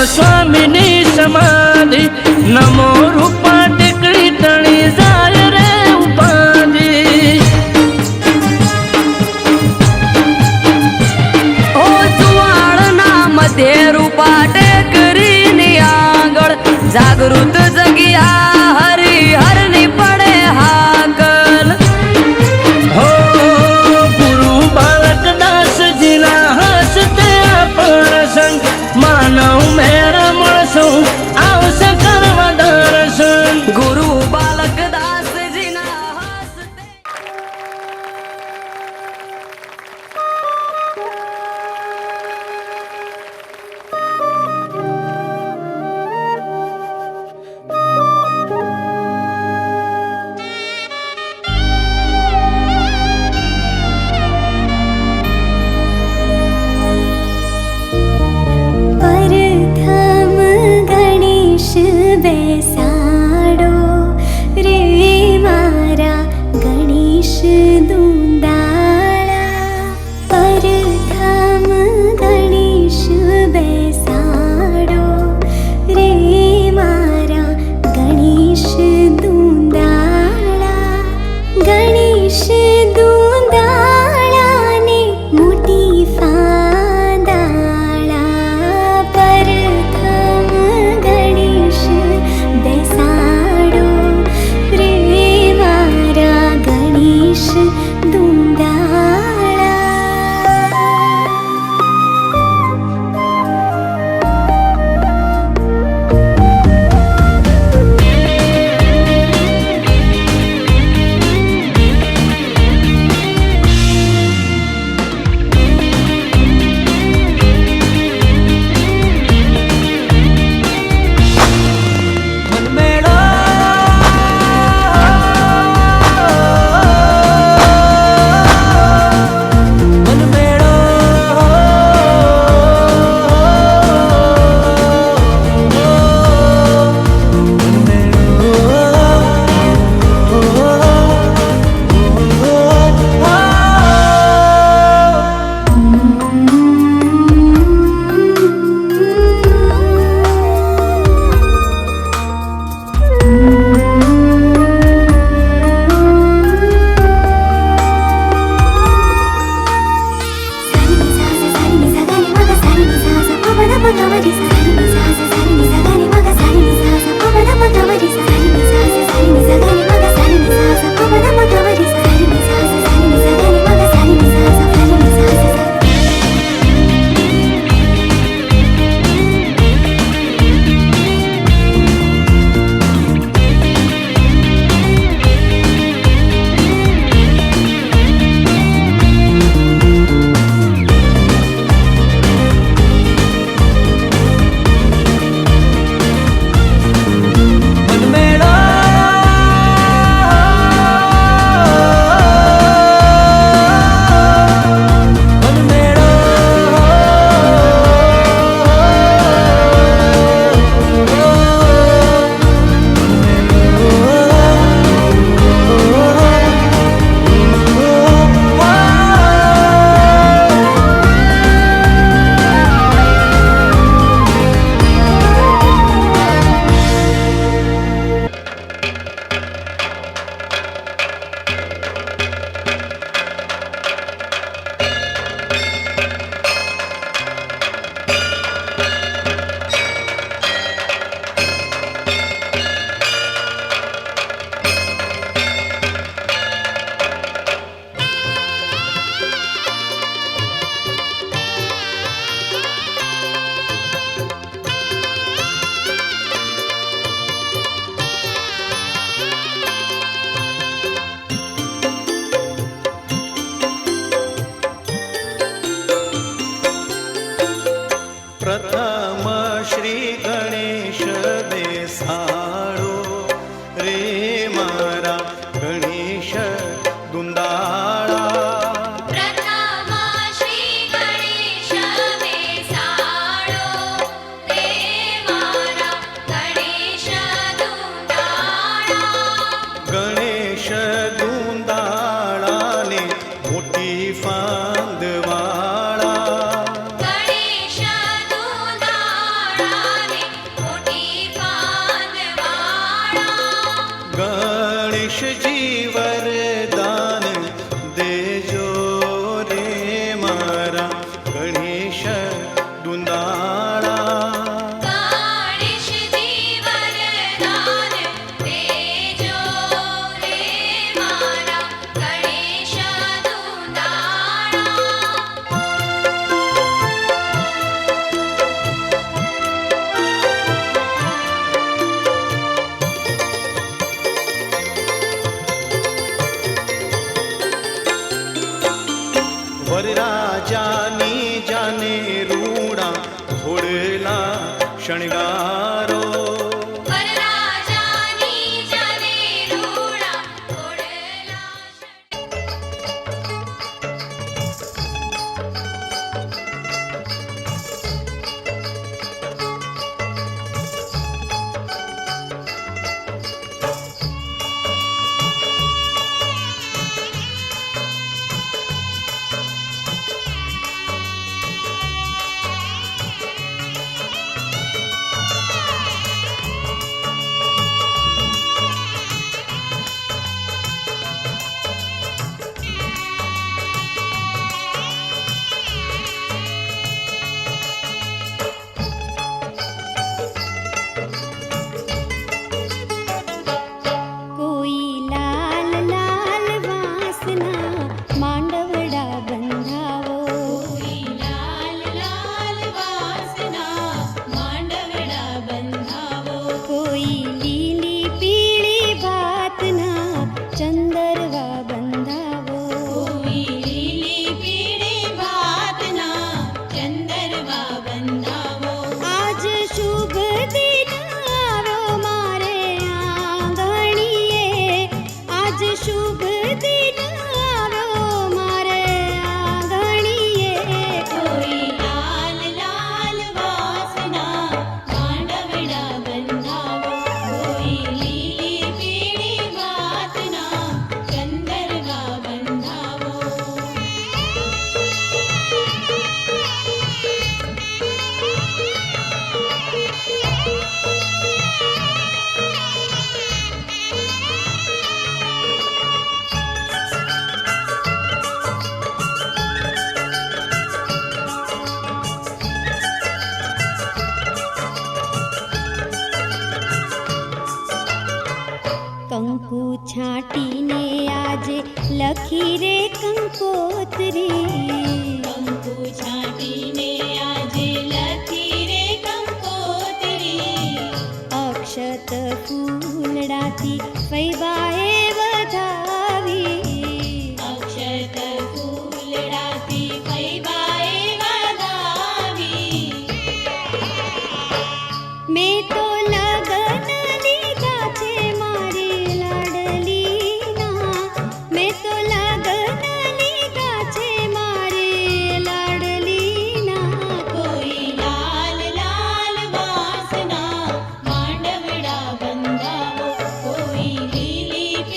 સ્વામીની સમાધિ નમો રૂપા ટેકડી તણી જાય રે ઉપાધિ ઓ સુવાળના મધ્ય રૂપા ટેકરીની આગળ જાગૃત જગ્યા હરિહરની પડે હાકલ હો ગુરુ બાળક દાસજીના હસ્તે આપણ સંગ માનવ મેર મળશું આવશે કરવા દર્શન ગુરુ બાલક દાસજીના હસ્તે ગણેશજી વરદાન દેજો રે મારા ગણેશ દુંદાળા. વરરાજાની જાને રૂડા ઘોડલા શણગારો. કંકુ છાંટીને આજે લખી રે કંકોત્રી. કંકુ છાંટીને આજે લખી રે કંકોત્રી. અક્ષત ફૂલડાથી ફૈબાએ વધાવી. અક્ષત ફૂલડાથી ફૈબાએ વધાવી. મેં તો લગન લીધા છે મારી લાડલીના. મેં તો લગન લીધા છે મારી લાડલીના. કોઈ લાલ લાલ વાસના માંડવડા બંધાવો. કોઈ લીલી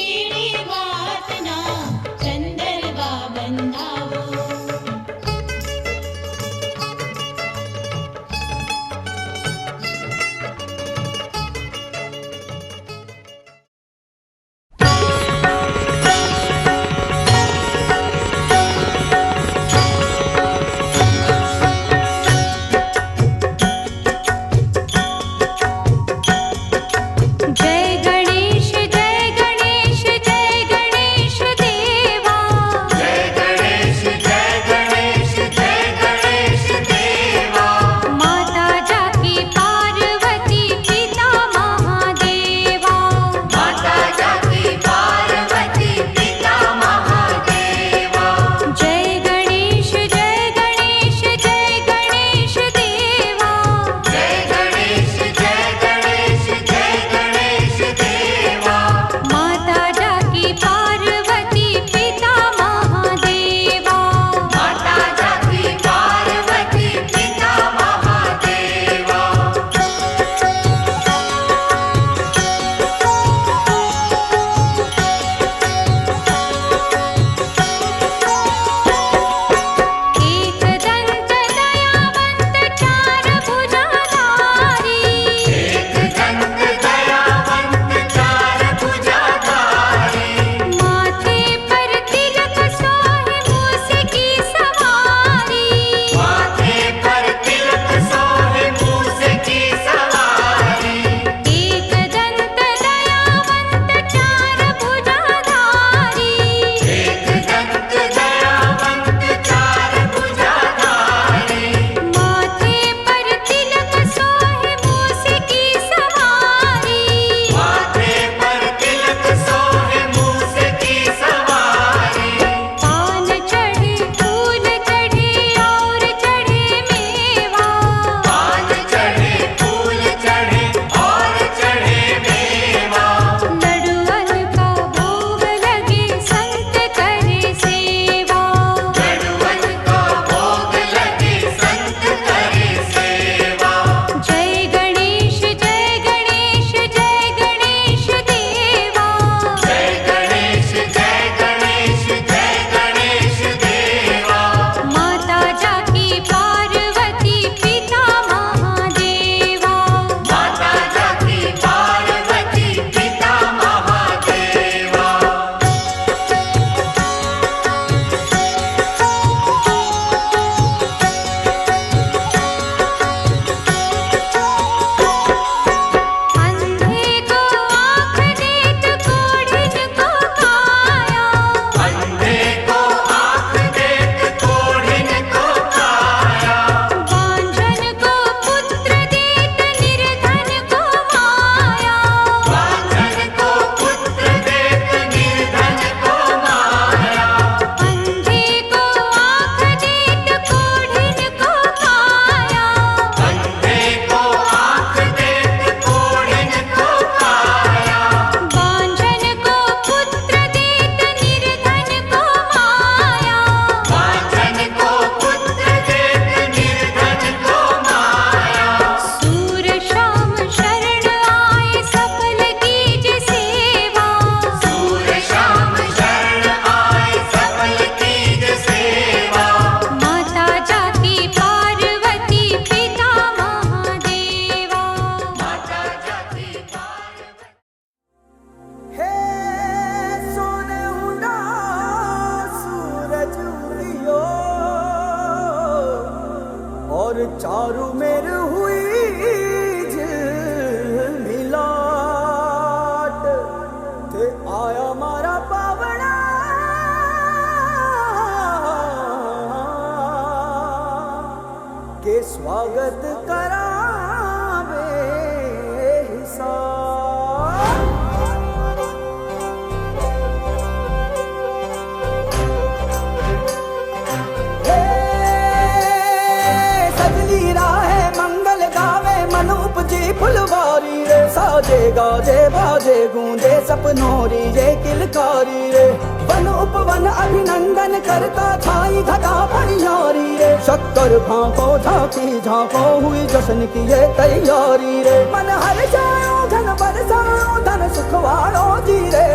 गाजे बाजे गूंजे सपनों री ये किलकारी रे वन उपवन अभिनंदन करता छाई घटा भरियारी रे शक्कर भांको झांकी झांको हुई जश्न की ये तैयारी रे मन हर जाओ धन बरसाओ धन सुखवाड़ो जी रे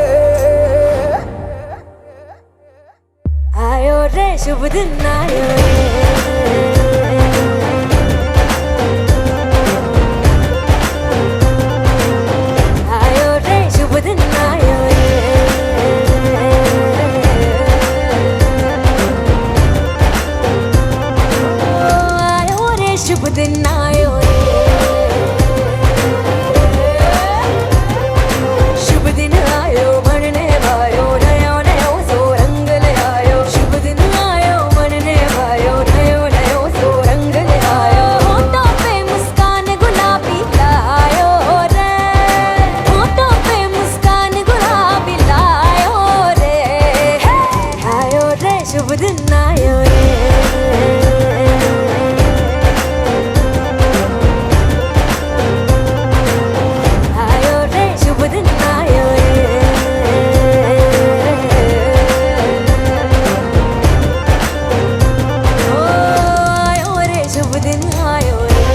आयो रे शुभ दिन आयो रे आयो रे शुभ दिन आयो रे आयो रे शुभ दिन आयो रे शुभ दिन आयो बनने भायो नयो नयो सो रंग ले आयो शुभ दिन आयो बनने भायो नयो नयो सो रंग ले आयो होठों पे मुस्कान गुलाबी लायो रे होठों पे मुस्कान गुलाबी लायो रे आयो रे शुभ दिन आयो रे आयो रे शुभ दिन आयो रे ओ आयो रे शुभ दिन आयो रे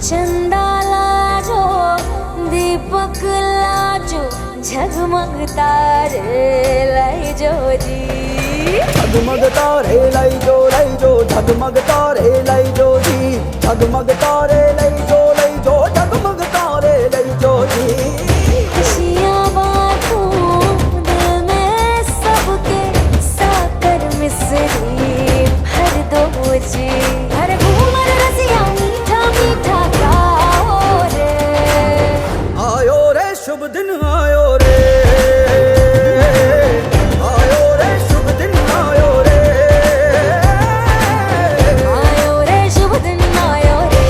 चंदा लाजो दीपक लाजो झगमग तारे लाई जो जी झगमग तारे लाई जो झगमग तारे लाई जो जी झगमग तारे लाई जो झगमग तारे लाई जो जी खुशियाँ बांटूं दिल में सबके साकर मिसरी भर दो जी हर घूमर रसिया मीठा मीठा गाओ रे आयो रे शुभ दिन आयो रे आयो रे शुभ दिन आयो रे आयो रे शुभ दिन आयो रे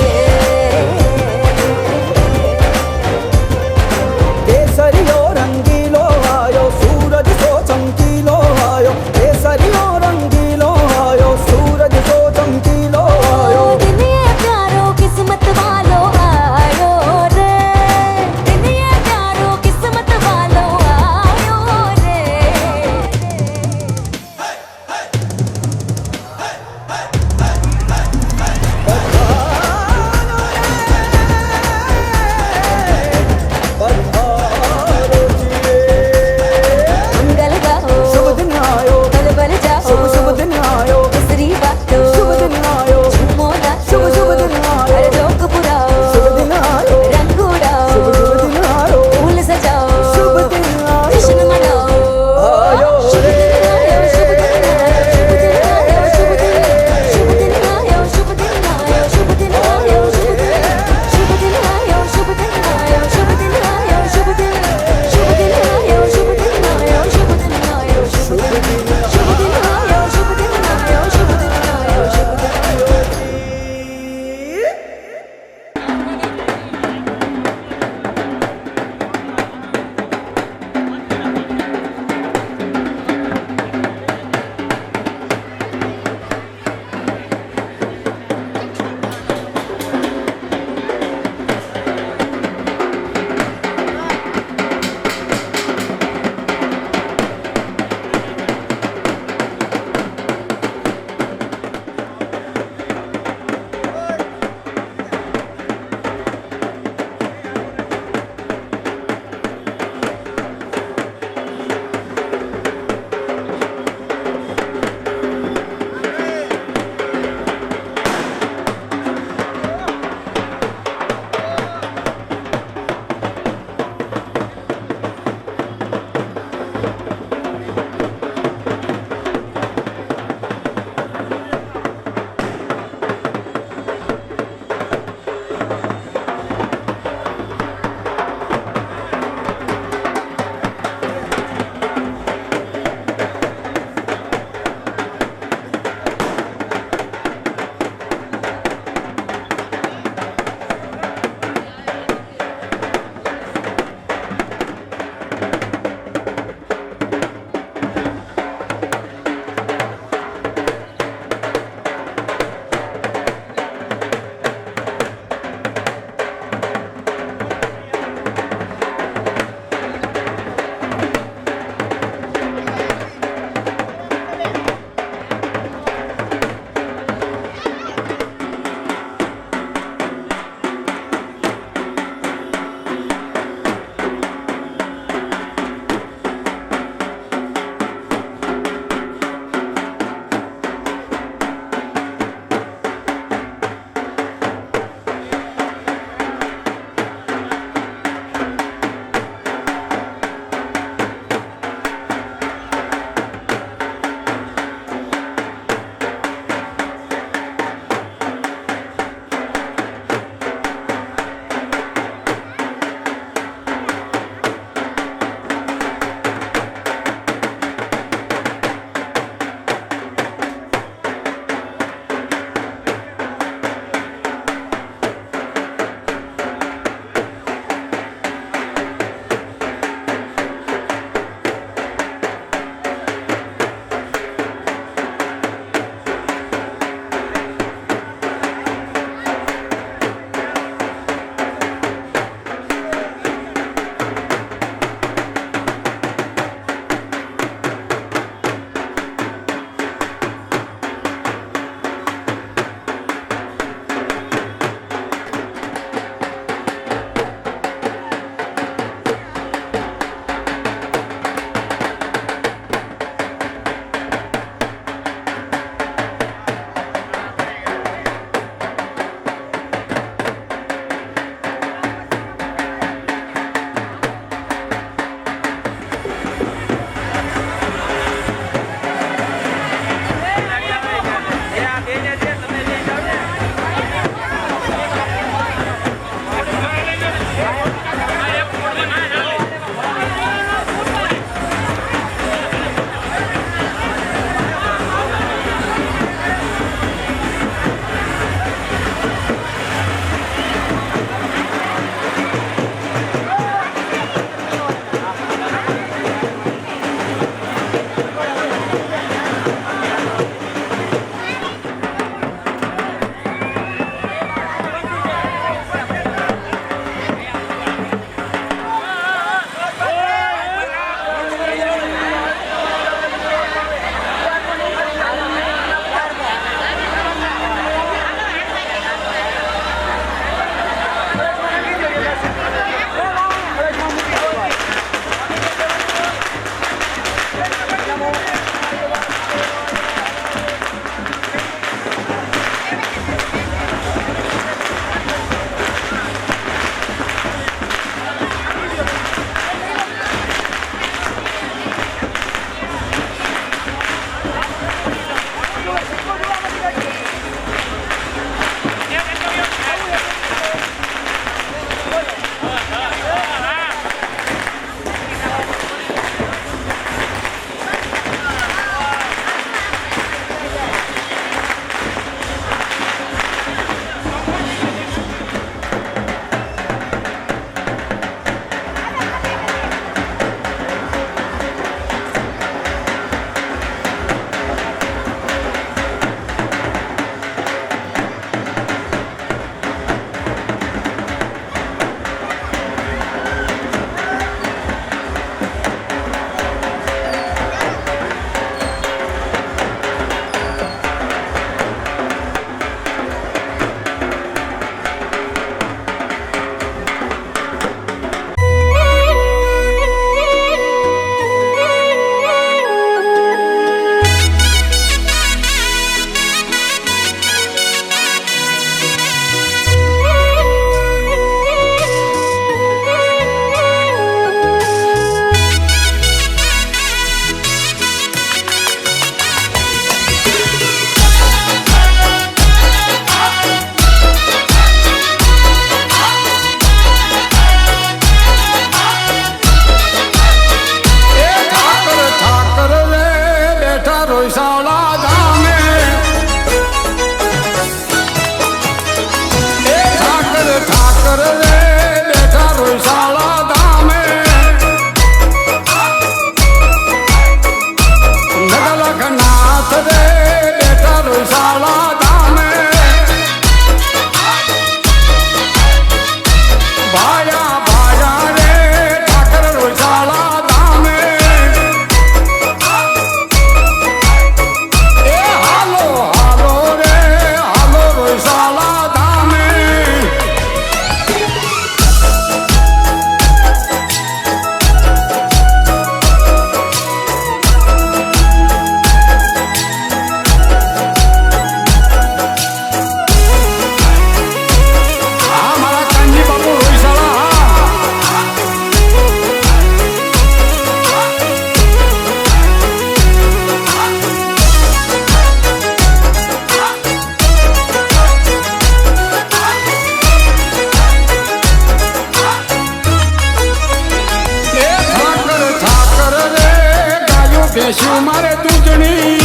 બેસ્યું મારે દૂધણી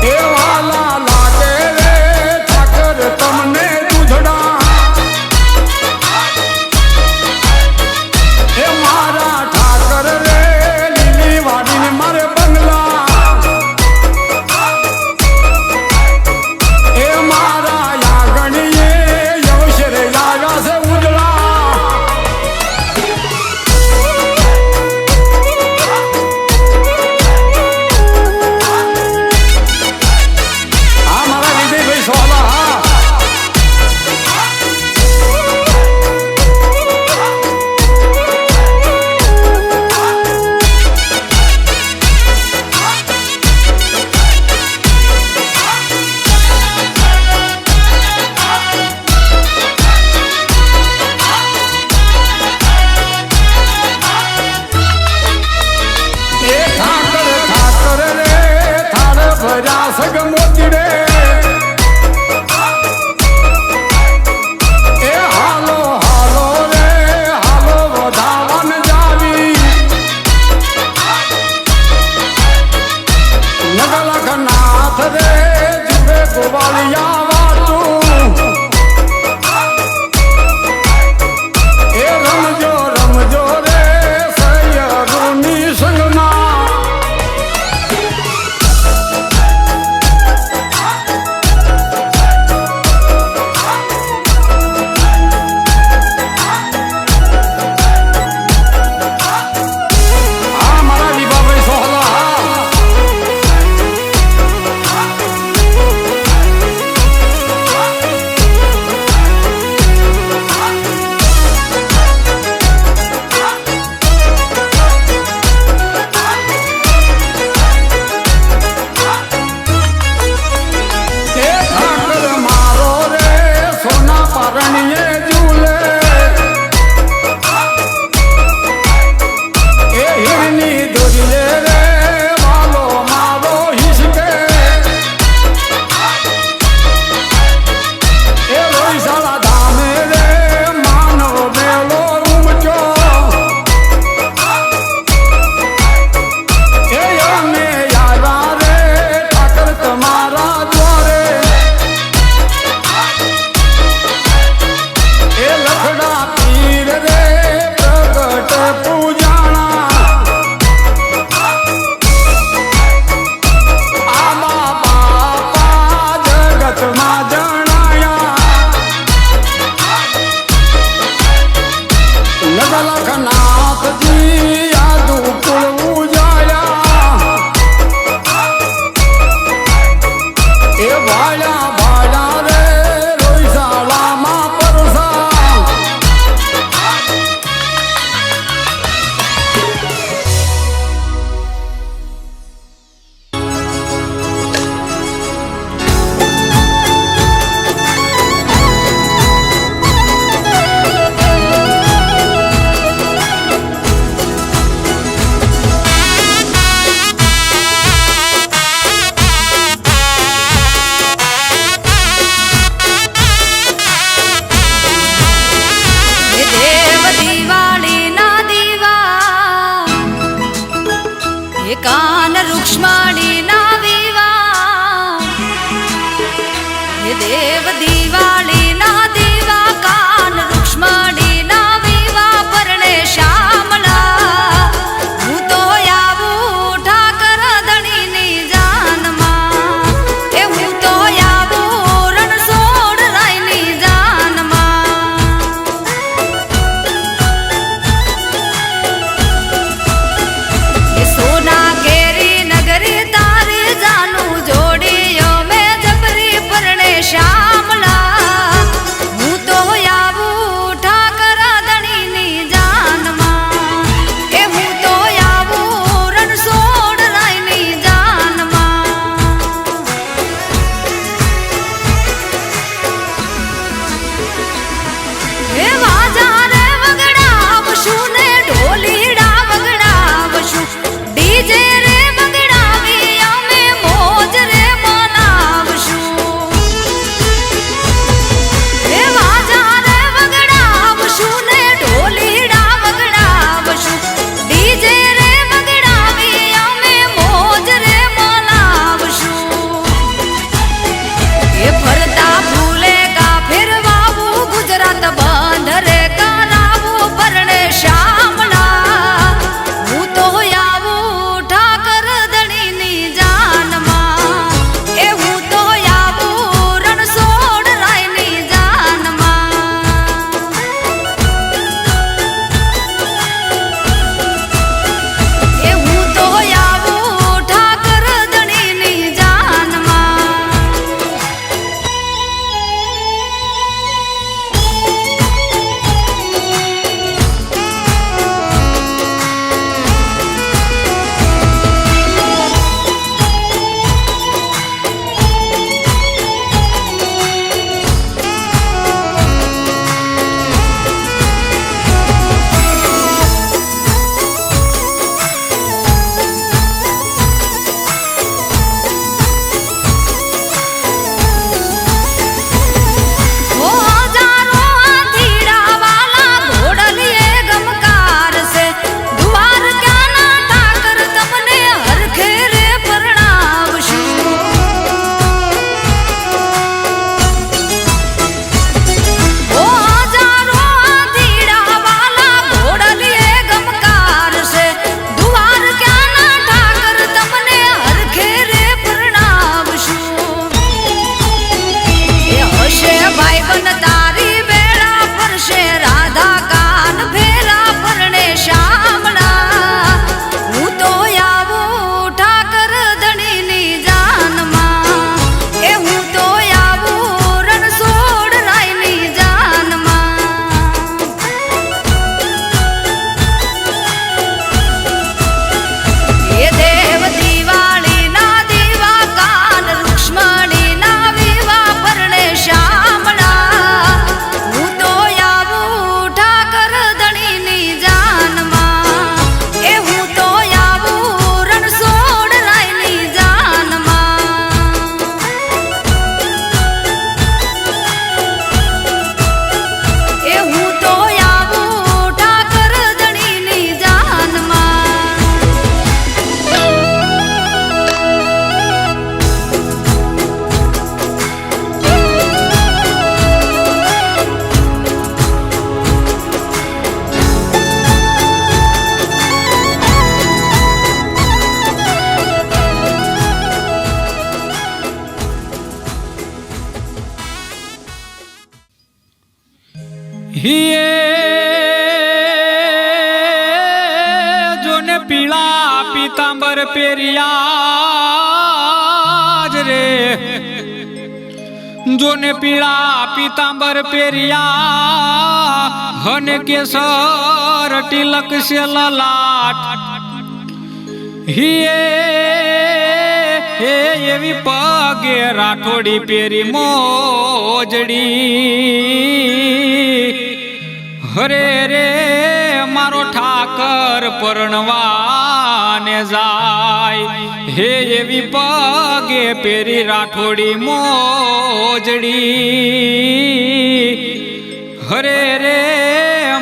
એ વાલા લાગે રે ઠાકર તમને દૂધડા એ મારા ઠાકર રે લીલી વાડીને મારે બંગલા એ મારા યાગણીએ યવશરે લાગ્યા છે ઉજળા પીતાંબર પેરિયા જ રે જોને પીળા પીતાંબર પેરિયા હને કેસર તિલક સે લલાટ હિયે એવી પગે રાઠોડી પેરી મોજડી હરે રે મારો ઠાકર પરણવાને જાય હે એવી પગે પેરી રાઠોડી મોજડી હરે રે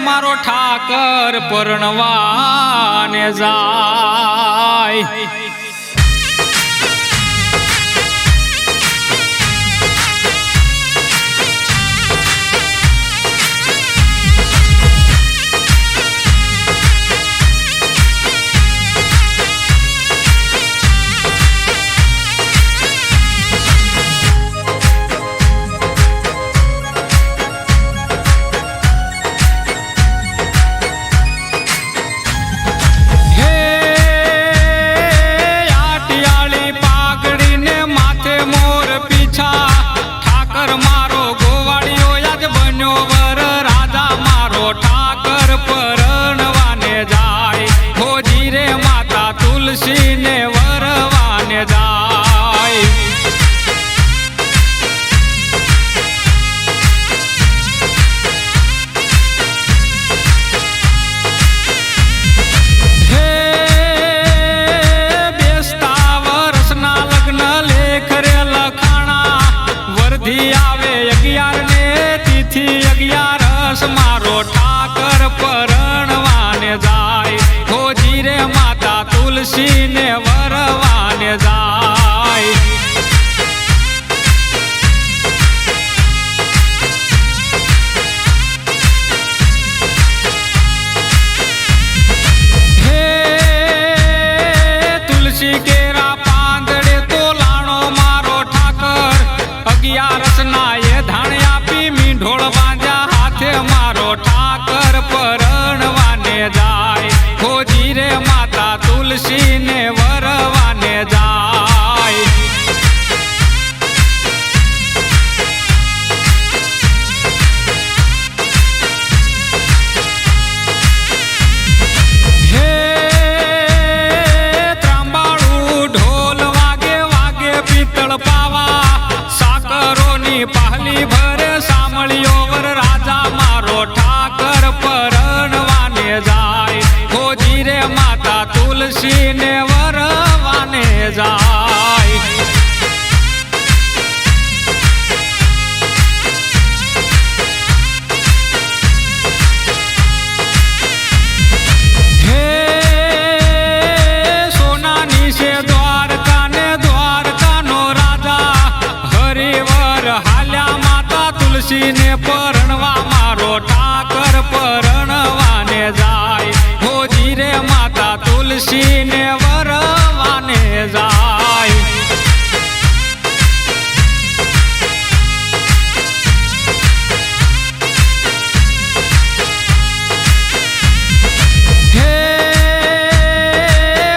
મારો ઠાકર પરણવાને જાય મારો ઠાકર પરણવાને જાય હોજી રે માતા તુલસી ને વરવાને જાય હે તુલસી કેરા પાંદડે તોલાણો મારો ઠાકર 11 ના એ ધાણ આપી મીંઢોળ બાંધ્યા મારો ઠાકર પરણવાને જાય હોજી રે માતા તુલસી ને વરવાને જાય હે ત્રાંબાળું ઢોલ વાગે વાગે પિત્તળ પાવા સાકરોની પહલી ભરે સામળીઓ વર રાજા મારો ઠાકર પરણવાને જાય હોજી રે માતા તુલસી ને વરવાને જાય હે સોનાની છે દ્વારકા ને દ્વારકાનો રાજા હરિવર હાલ્યા માતા તુલસી ને પરણવા મારો ઠાકર પરણવાને જાય હોજી રે માતા તુલસી ને વરવાને જાય હે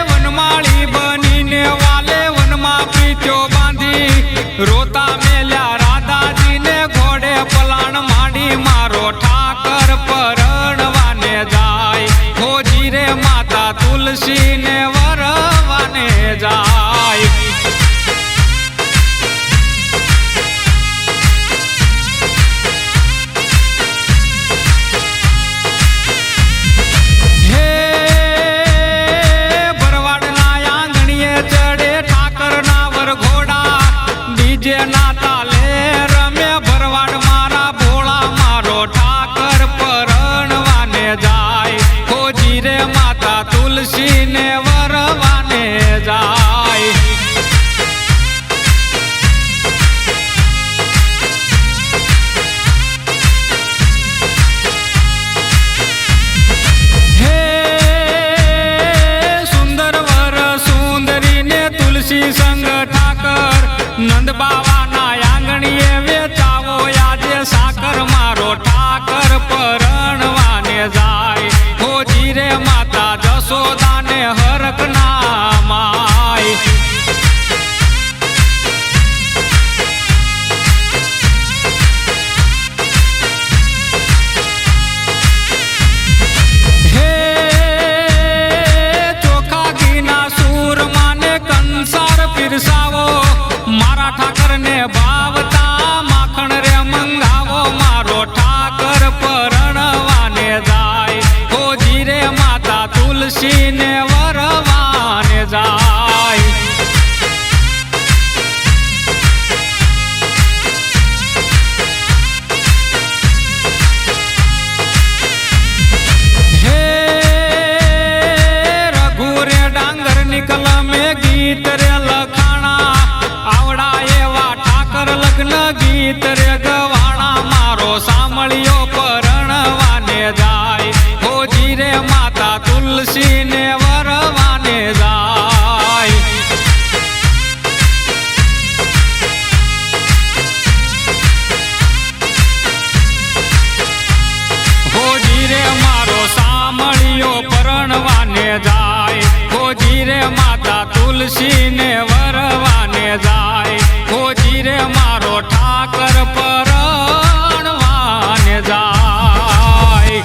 વનમાળી બનીને વાલે વનમાં પીત્યો બાંધી રોતા મેલ્યા રાધાજીને ઘોડે પલાણ માંડી મારો ઠાકર પરણવાને જાય હોજી રે માતા તુલસી ને વરવાને જાય હે ભરવાડના આંગણીએ ચડે ઠાકરના વરઘોડા ડીજે ના તાલે રમે ભરવાડ મારા ભોળા મારો ઠાકર પરણવાને જાય હોજી રે માતા તુલસી ને વરવાને જાય હે સુંદર વર સુંદરી ને તુલસી સંગ ઠાકર નંદ બાવાના આંગણીએ વેચાવો આજે સાકર મારો ઠાકર પરણવાને જાય હોજી રે માતા જશોદાને હરક નામ તુલસીને વરવાને જાય. હે રઘુ રે ડાંગર નિકલ મે ગીત રે લખાણા, આવડા એવા ઠાકર લગ્ન ગીત રે ગવાણા, મારો સાંભળ્યો પરણવાને જાય. હોજી રે માતા તુલસીને વરવાને જાય. હોજી રે મારો સાંભળ્યો પરણવાને જાય. હોજી રે માતા તુલસીને વરવાને જાય. હોજી રે મારો ઠાકર પરણવાને જાય.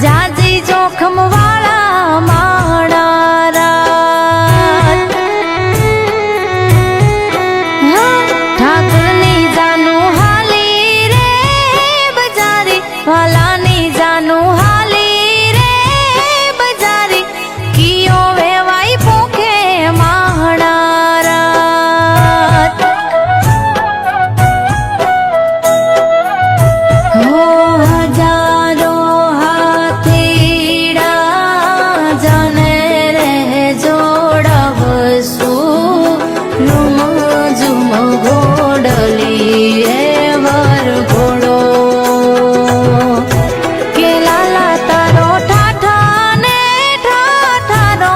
જાજી જોખમ વાળા માણારા ઠાકરની જાનું હાલી રે બજારી વાલાની જાનું હાલી રે બજારી કિયો વેવાઈ પોખે માણારા હો હજારો હાથીડા જને રે જોડવશું રૂમ ઝુમ ઘોડલી એ વર ઘોડો કે લાલા તારો ઠાઠા ને ઠાઠારો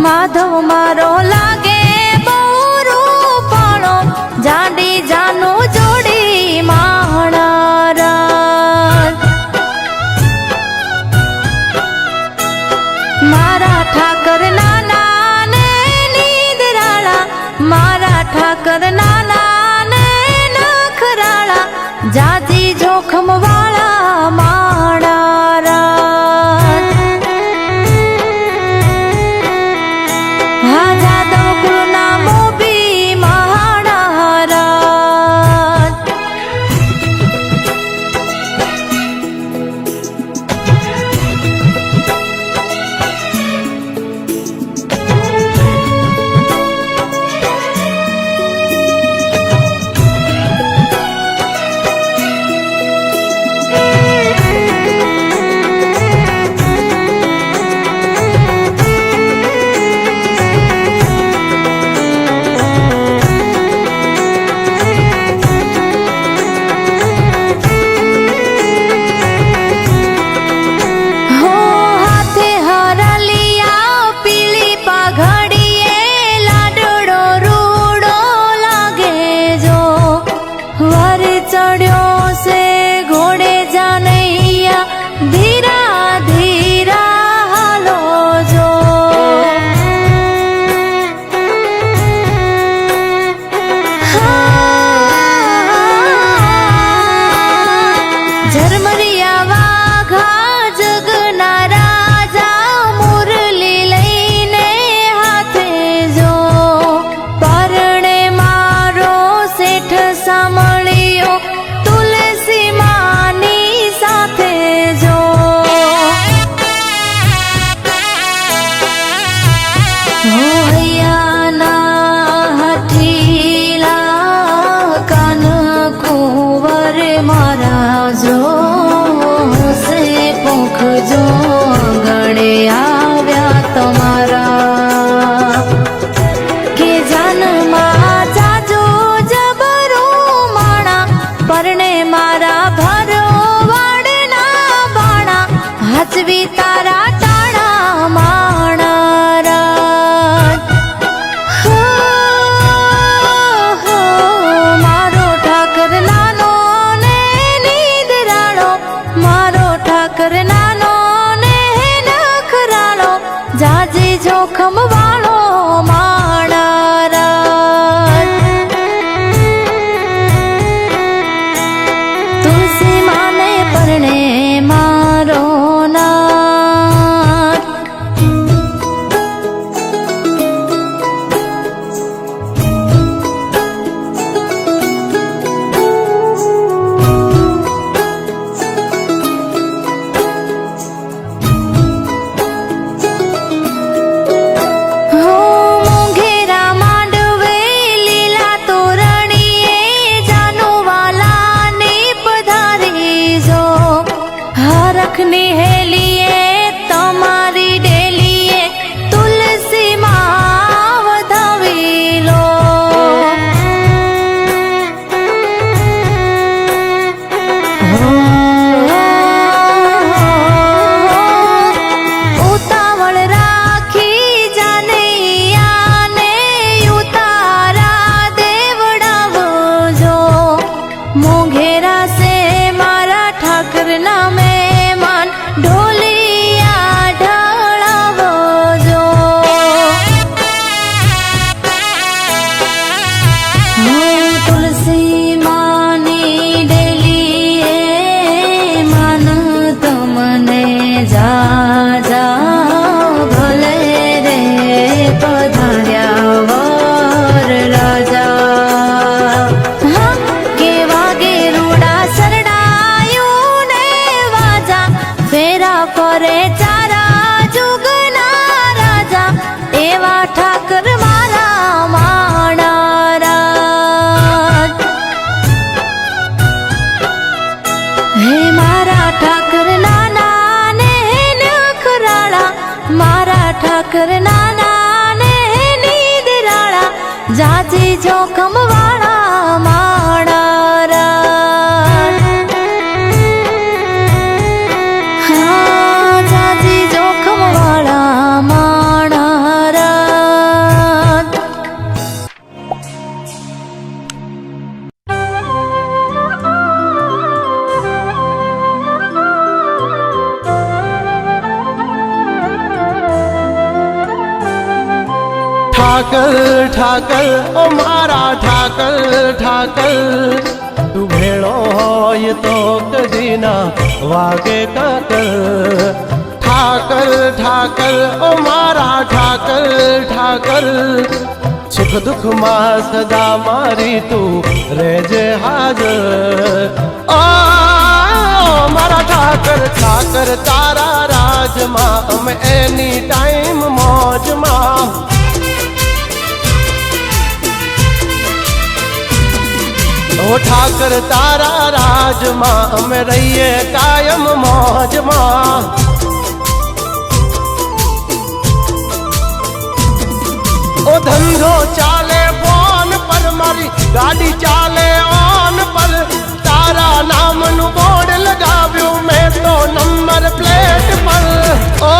માધવ મારો લાગે બહુ રૂપાળો જાડી જાનું જોડી માણારા મારા ઠાકર નાના ને નીદરાળા મારા ઠાકર નાના ને નખરાળા જાજી જોખમ વાળા માણારા હા જાદવ કુળના મોભી મહાણારા હો હાથે હરલિયા પીળી પાઘડીએ લાડડો રૂડો લાગે જો વર ચડ્યો સે ઘોડે જાનૈયા ધીરા ધીરા હાલો જો ઝરમરિયા વાઘા જગના રાજા મુરલી લઈને હાથે જો પરણે મારો શેઠ સામળિયો તુલસી માની સાથે જો હોયાના હઠીલા કાન કુંવર મારા જો સે પોખ જો ગળે આવ્યા તમારા કે જાનમાં જાજો જબરું માણા પરણે મારા ભરો વાડના બાણા હાચવી તારા ટાણા માણારા હો મારો ઠાકર નાનો ને નીદરાળો મારો ઠાકર નાનો ને નખરાળો જાજી જોખમ વાળો માણારા તુલસી માને પરણે મારો નાથ હો મોંઘેરા માંડવે લીલા તોરણીએ જાનુવાલાની પધારી જો હરખની હેલીએ તમારી ડેલીએ તુલસી માં વધાવી લો ઉતાવળ રાખી જાનૈયાને ઉતારા દેવડાવજો મોંઘેરા સે મારા ઠાકરના મહેમાન ઢોલિયા ફેરા ફરે ચારા જુગના રાજા એવા ઠાકર મારા માણારા હે મારા ઠાકર નાના ને નખરાળા મારા ઠાકર નાના ને નીદરાળા જાજી જોખમ વાળા માણારા હા જાજી જોખમ વાળા માણારા ઠાકર ઠાકર ઓ મારા ઠાકર ઠાકર તું ભેળો હોય તો કદી ના વાગે કાકર ઠાકર ઠાકર ઓ મારા ઠાકર ઠાકર સુખ દુઃખ માં સદા મારી તું રહેજે હાજર ઓ મારા ઠાકર ઠાકર તારા રાજમાં અમે એની ટાઈમ મોજમાં ઓ ઠાકર તારા રાજમાં અમે રહીએ કાયમ મોજમાં ઓ ધંધો ચાલે ફોન પર મારી ગાડી ચાલે ઓન પર તારા નામનું બોર્ડ લગાવ્યું મેં તો નંબર પ્લેટ પર ઓ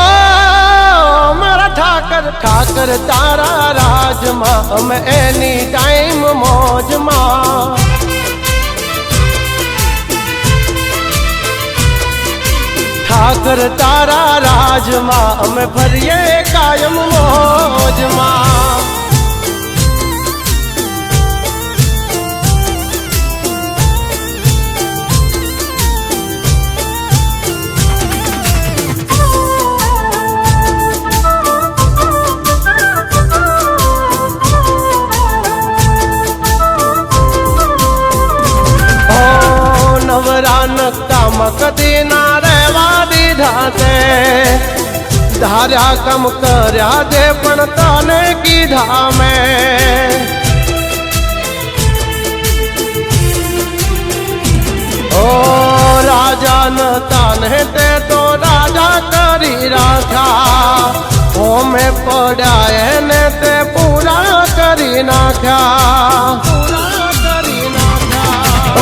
મારા ઠાકર ઠાકર તારા રાજમાં અમે એની ટાઈમ મોજમાં ઠાકર તારા રાજમાં અમે ફરીએ કાયમ મોજમાં નવરા નક્કામાં કદી ના રહેવા દીધા તે ધાર્યા કમ કર્યા જે પણ તને કીધા મેં ઓ રાજા ન તાને તે તો રાજા કરી રાખ્યા ઓ મેં પડ્યા એને તે પૂરા કરી નાખ્યા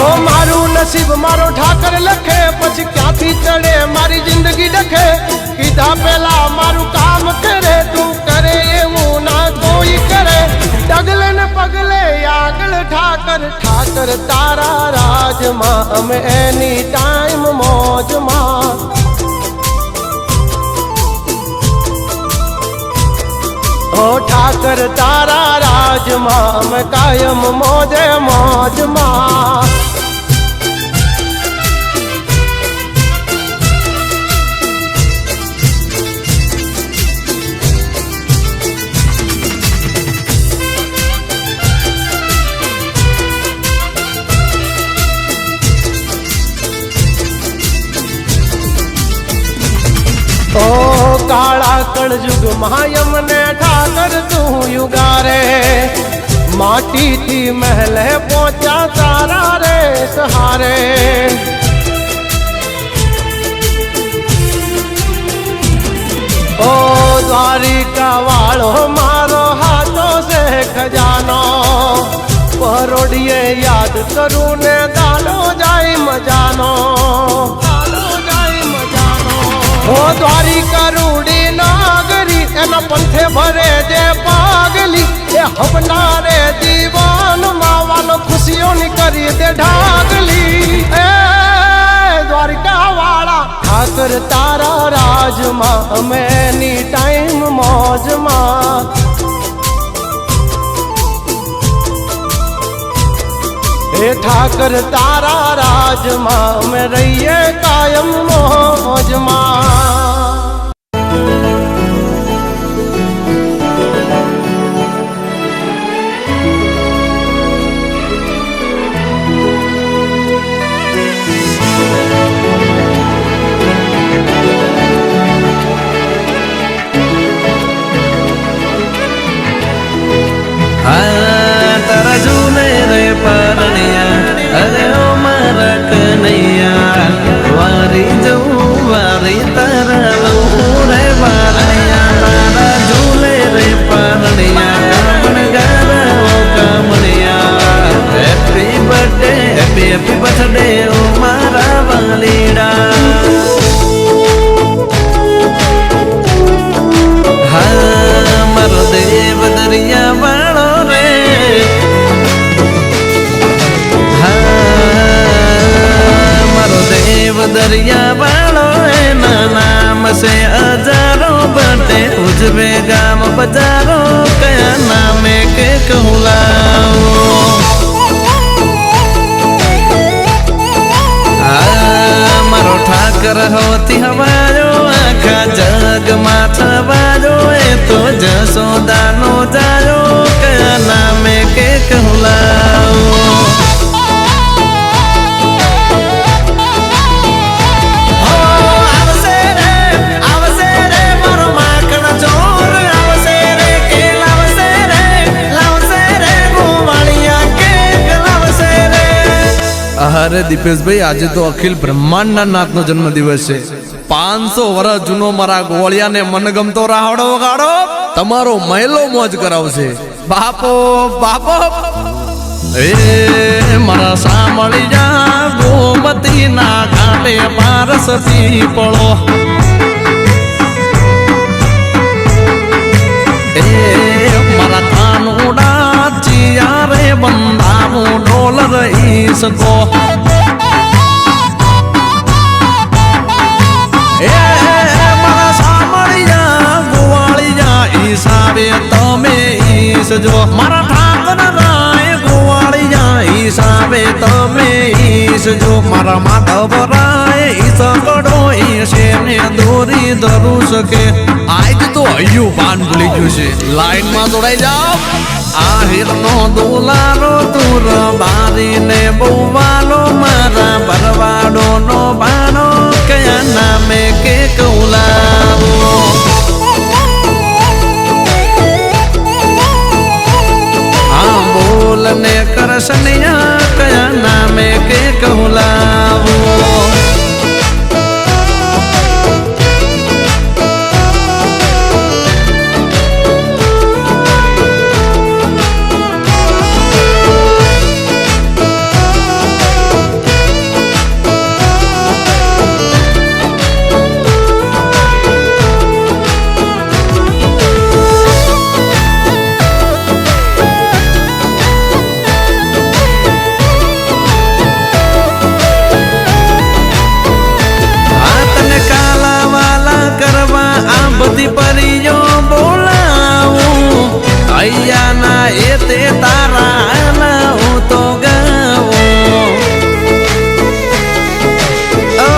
ઓ મારું નસીબ મારો ઠાકર લખે પછી ક્યાંથી ચડે મારી જિંદગી ડખે કીધા પેલા મારું કામ કરે તું કરે એવું ના કોઈ કરે ડગલે ને પગલે આગળ ઠાકર ઠાકર તારા રાજમાં અમે એની ટાઈમ મોજમાં ઓ ઠાકર તારા રાજમાં અમે કાયમ મોજે મોજમાં ઓ કાળા કળજુગ માયમને ઠાકર તું યુગારે માટીથી મહેલે પહોંચ્યા તારા રે સહારે ઓ દ્વારિકા વાળો મારો હાથો છે ખજાનો પરોડીએ યાદ કરું ને દાડો જાય મજાનો ઓ દ્વારિકા રૂડી નાગરી એના પંથે ભરે જે પાગલી એ હવનારે દીવાન માવાનો ખુશીઓની કરી દે ઢાગલી એ દ્વારિકા વાળા ઠાકર તારા રાજમાં અમે એની ટાઈમ મોજમાં હે ઠાકર તારા રાજમાં અમે રહીએ કાયમ મોજમાં गुजरे गाम बजारो कया नामे के कहलाओ मारो ठाकर होती हवायो आखा जग माथा बाजो ए तो जसोदानो जायो कया नामे के कहलाओ अरे दीपेश भाई आज तो अखिल ब्रह्मांड नाथ नो जन्म दिवस है 500 वर्ष जूनो मारा गोवलिया ने मनगमतो राहड़ो वगाड़ो तमारो महिलो मौज करावशे बापो बापो ए मारा सामळिया गोमती ना घाटे पारस पीपळो ए मारा थानुडा चियारे बंधारू ढोल रईस को मारा सामळिया गोवाळिया ईसाबे तमे ईस जो मारा ठाकर राय गोवाळिया ईसाबे तमे ईस जो मारा माधव राय ईस कड़ो ईसे ने दोरी धरू सके आज तो अय्यू बान भूली गयो छे लाइन में जोड़ाई जाओ आहिर नो दुलारो तुर बारी ने बुवालो मारा बरवाडो नो बानो कया नामे के कहलाओ हाँ बोलने करसनिया कया नामे के कहलाओ बधी परियो बोलाऊं अय्या ना एते तारा ना हूँ तो गाऊं ओ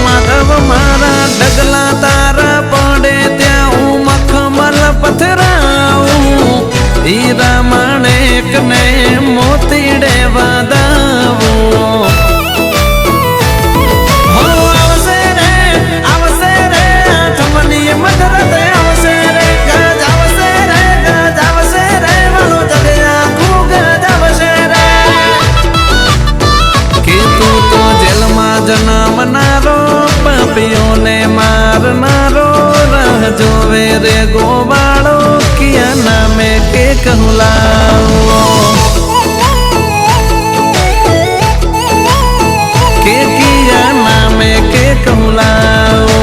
माधव मारा डगला तारा पड़े त्याऊं मखमल पथराऊं हीरा माणेक ने मोतीड़े वादाऊं जन्मनारो पापियों ने मारनारो रह जोवे रे गोवाड़ो किया नामे के कहलाओ के किया नामे के कहलाओ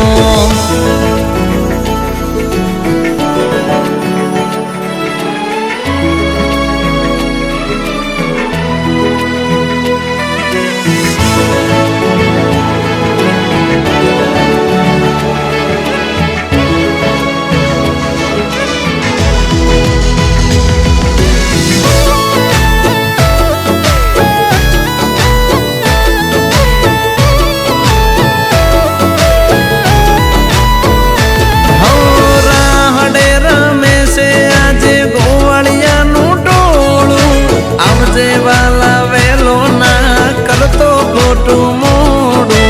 वाला वेलो ना कर तो गोटू मोड़ू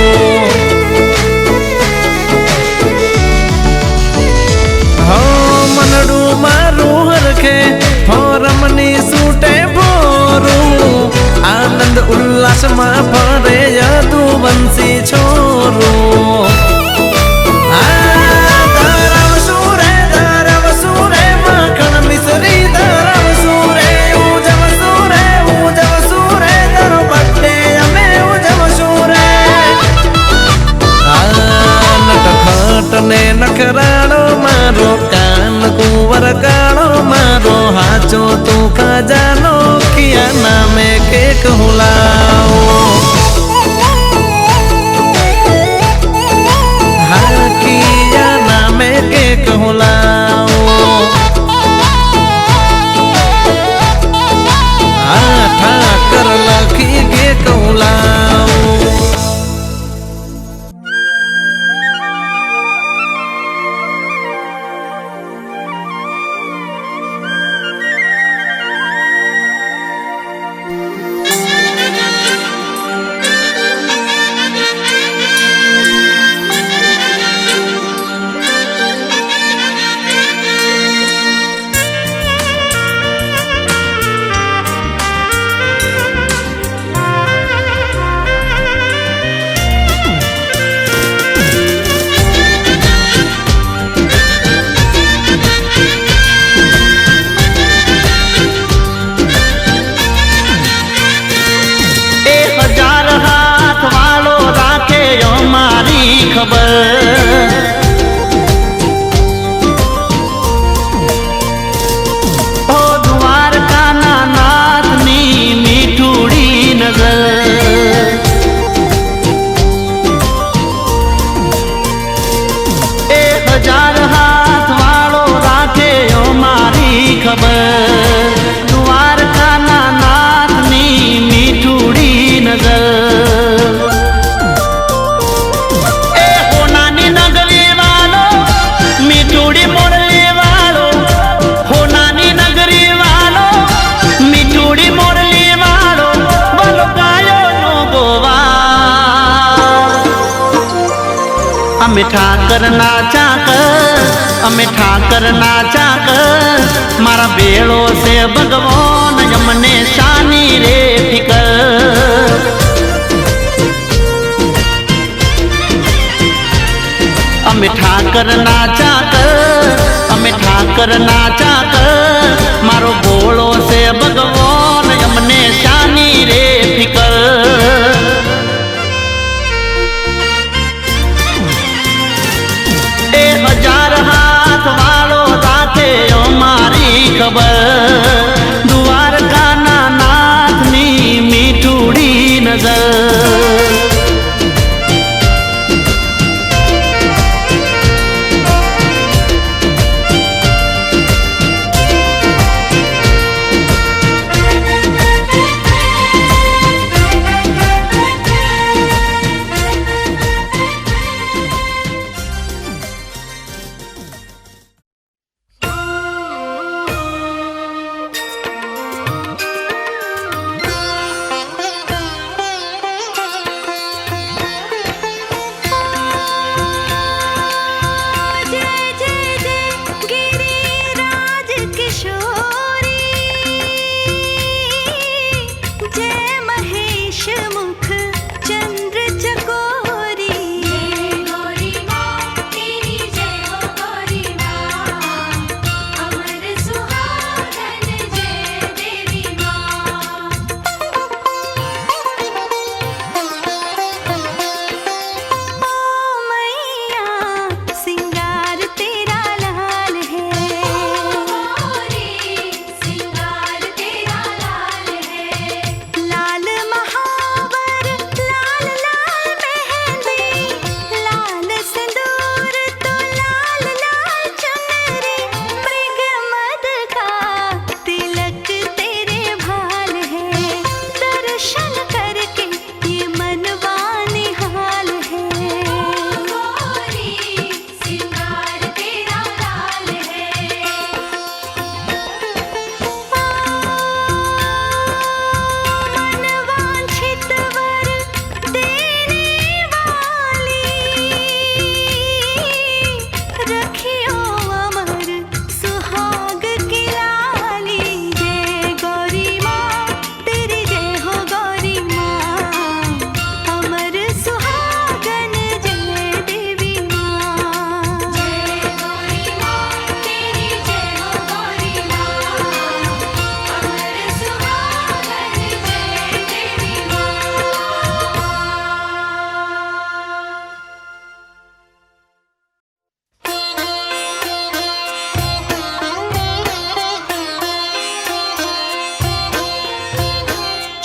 हो मनडू मारू हरखे फोरमनी सूटे भोरू आनंद उल्लास मा भरे यदु वंशी छोरू ने नखराड़ो मारो कान कुंवर काड़ो मारो हाचो तू का जानो किया नामे के कहलाओ हाँ किया नामे के कहलाओ ખબર ઓ દ્વારકાના નાથની મીઠુડી નજર હજાર હાથ વાળો રાખે ઓ મારી ખબર દ્વારકાના નાથની મીઠુડી નજર એ હોનાની નગરી વાળો મીઠુડી મોરલી વાળો હોનાની નગરી વાળો મીઠુડી મોરલી વાળો બોલો ગાયો નો ગોવા અમે ઠાકર ના ચાકર અમે ઠાકર ના ચાકર મારા બેળો છે ભગવાન અમને શાની રે ફિકર અમે ઠાકર ના ચાકર અમે ઠાકર ના ચાકર મારો ભોળો છે ભગવાન અમને શાની રે ફિકર હજાર હાથ વાળો સાથે મારી ખબર દ્વારકાના નાથની મીઠુડી નજર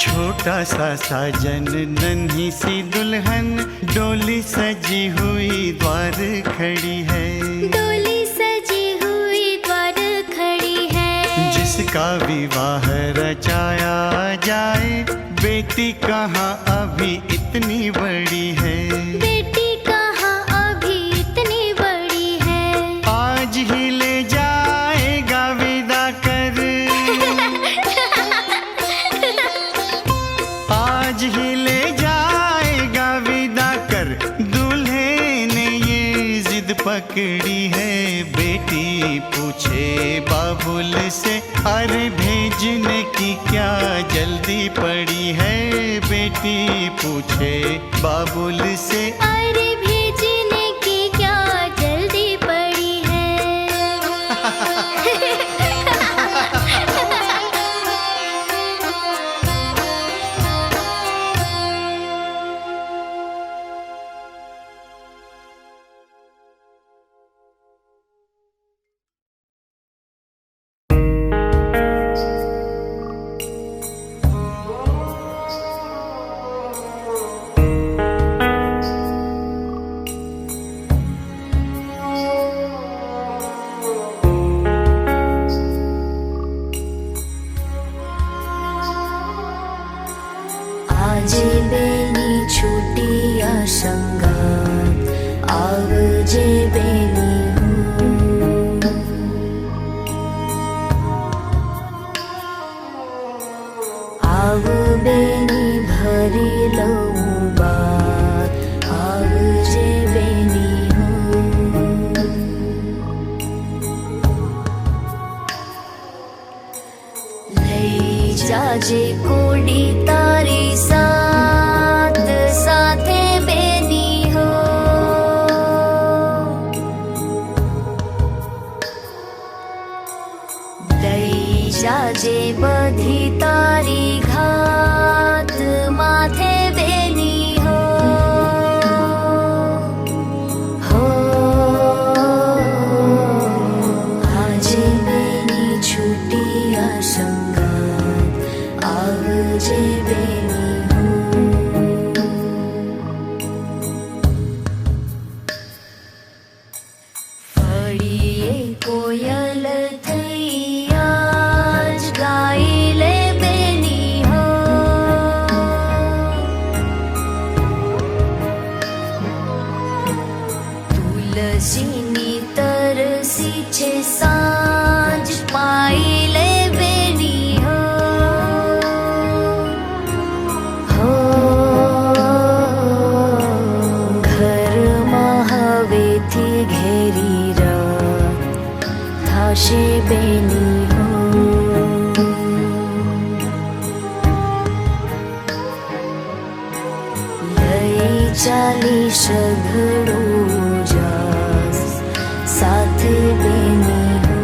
छोटा सा साजन नन्ही सी दुल्हन डोली सजी हुई द्वार खड़ी है डोली सजी हुई द्वार खड़ी है जिसका विवाह रचाया जाए बेटी कहाँ अभी इतनी बड़ी है बेटी कहाँ अभी इतनी बड़ी है आज ही ले जाएगा विदा कर आज ही ले जाएगा विदा कर दूल्हे ने ये जिद पकड़ी है बेटी पूछे बाबुल से अरे भेजने की क्या जल्दी पड़ी है बेटी पूछे बाबुल से अरे भेजने की क्या जल्दी पड़ी है जे बेनी हूँ। आव बेनी भरी लऊं बार, आव जे बेनी हूँ। लई जाजे कोडी तारी साथ साथे बेनी हो। लई जाजे बधी तारी घात माथे बेनी हो। हो આજે બેની છૂટી આ સંગાત, આવજે બેની હું। ફળીએ કોયલ થઈ આજ ગાઈ લે બેની હો। તુલસીની તરસી છે સાંજ પાઈ લે બેની હો। હો ઘરમાં હવેથી ઘેરી રાત થાશે બેની હો। લઈ ચાલી સઘળું જાસ સાથે બેની હો।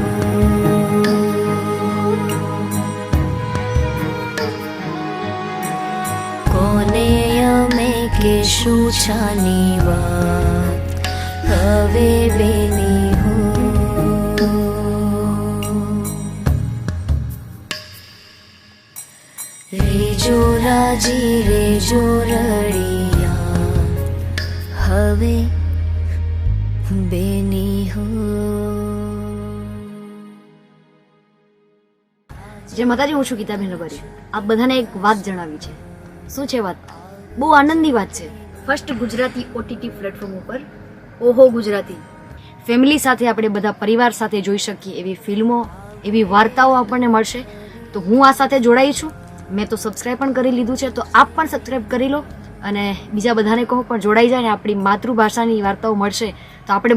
કોને અમે કેશું છાની વાત, હવે બેની હો। રેજો રાજી રેજો રળિયા, હવે બેની હો। જે માતાજી, હું છું ગીતાબેન રબારી। આપ બધાને એક વાત જણાવી છે। શું છે વાત? બહુ આનંદની વાત છે। ફર્સ્ટ ગુજરાતી ઓટીટી પ્લેટફોર્મ ઉપર ઓહો ગુજરાતી ફેમિલી સાથે આપણે બધા પરિવાર સાથે જોઈ શકીએ એવી ફિલ્મો, એવી વાર્તાઓ આપણને મળશે। તો હું આ સાથે જોડાઈ છું। મેં તો સબસ્ક્રાઈબ પણ કરી લીધું છે, તો આપ પણ સબસ્ક્રાઈબ કરી લો અને બીજા બધાને કહો પણ જોડાઈ જાય ને આપણી માતૃભાષાની વાર્તાઓ મળશે તો આપણે